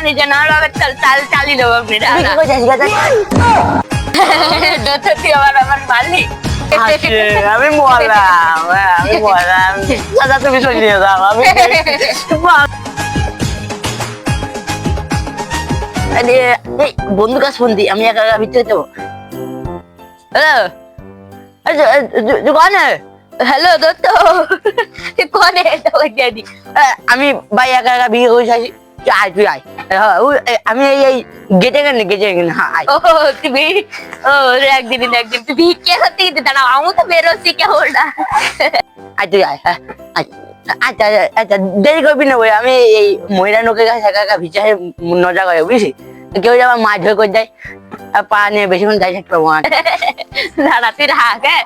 নিজে না হবে চালি দেবো আপনি তুই আমার মালিক আমি মরলাম দাদা তুমি চলে যাও আমি বন্ধু কাজ ফোন দি আমি একা একা ভিতরে যাবো হ্যালো কন হ্যালো দত্ত কোনে দি আমি ভাই একা একা বিয়ে করে আসি আয় তুই আয় আমি এই গেটে গেলে হ্যাঁ আয় ও তুমি ও একদিন তুই ভিক্ষে করতে গেতে দাঁড়াও আমি তো বেরোচ্ছি কে হোল্ডা আয় তুই আয় হ্যাঁ আচ্ছা আচ্ছা দেরি করবি না ভাই আমি এই মহিলা লোকের কাছে একা একা ভিজা নজা করে বুঝলি কেউ যে আমার মাছ ধরে করে দেয় পা নিয়ে বেশিক্ষণ যাই থাকতে পারবো দাঁড়া তুই রাখ হ্যাঁ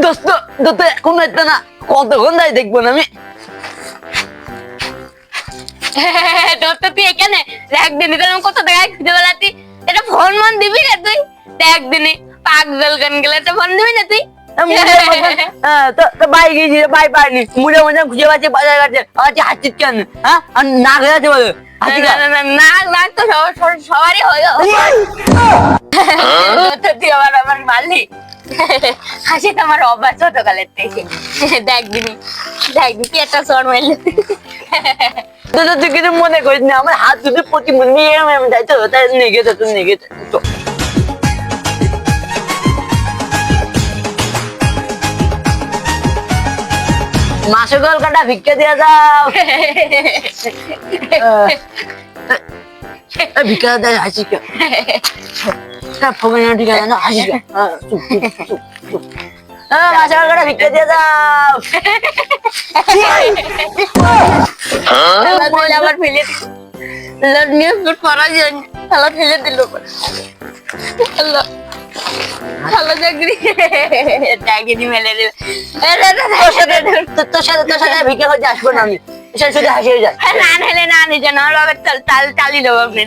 দোস্ত দোস্ত এখন একটা না কতক্ষণ যাই দেখবো না আমি দোস্ত তুই এখানে একদিন কত টাকা খুঁজে বেড়াতি এটা ফোন মন দিবি না তুই একদিনে পাগল গান গেলে একটা ফোন দিবি না তুই বাই গেছি বাই পাইনি মুড়ে মজা খুঁজে পাচ্ছি বাজার কাছে আচ্ছা হাসছিস কেন হ্যাঁ না খেয়ে আছে বলো নাক তো সবারই হয় তুই আমার মালিক হাসি তো আমার অভ্যাস ছোটকালের থেকে দেখবি তুই একটা শর্ট মারলি তুই কিছু মনে করিস না আমার হাত দুটো প্রতি নিয়ে আমি যাইতো তাই নিয়ে গেছে তুই নিয়ে গেছে মাসে কলকাতা ভিক্ষা দিয়ে যাও ভিক্ষা দেয় হাসি কে ফোন ঠিক আছে না হাসি মাসে কলকাতা ভিক্ষা দিয়ে যাও আবার ফেলে নিউজ পড়া যায় ফেলে দিল ভালো চাকরি চাকরি মেলে দিল তোর সাথে ভিক্ষা করতে আসবো না আমি শুধু হাসি হয়ে যায় না নাহলে না নিজে না হবে চালি দেবো আপনি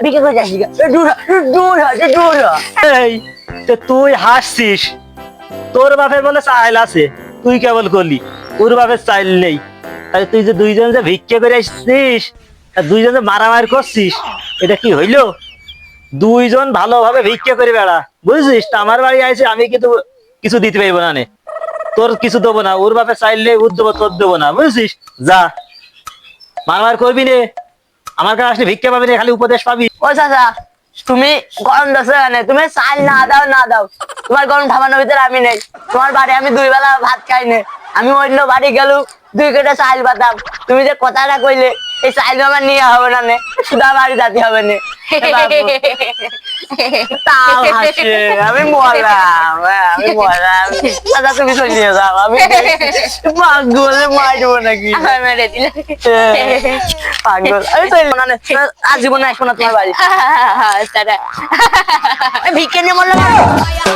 ভিক্ষা করতে আসি দূর তুই হাসছিস তোর বাপের বলে চাইল আছে তুই কেবল করলি ওর বাপের চাইল নেই তাহলে তুই যে দুইজন যে ভিক্ষা করে আসছিস দুইজন যে মারামারি করছিস এটা কি হইলো দুইজন ভালোভাবে ভিক্ষা করে বেড়া বুঝছিস আমার বাড়ি আইছে আমি কিন্তু কিছু দিতে পারবো না তোর কিছু দেবো না ওর বাপে চাইলে ওর দেবো তোর দেবো না বুঝছিস যা মারামারি করবি নে আমার কাছে আসলে ভিক্ষা পাবি না খালি উপদেশ পাবি ও চাচা তুমি গরম দশ তুমি চাল না দাও তোমার গরম ঠামানোর ভিতরে আমি নেই তোমার বাড়ি আমি 2 বেলা ভাত খাই নে আমি অন্য বাড়ি গেল 2 কেটে চাল বাতাম তুমি যে কথাটা কইলে এই চাল আমার নিয়ে হবে না সুদা বাড়ি যাতে হবে না তাও হাসে আমি মরলাম দাদা তুমি চলে যাও আমি পাগলে মারবো নাকি মেরে দিল পাগল আমি চলবো না আজীবন আসবো না তোমার বাড়ি তারা ভিক্ষে নিয়ে মরলাম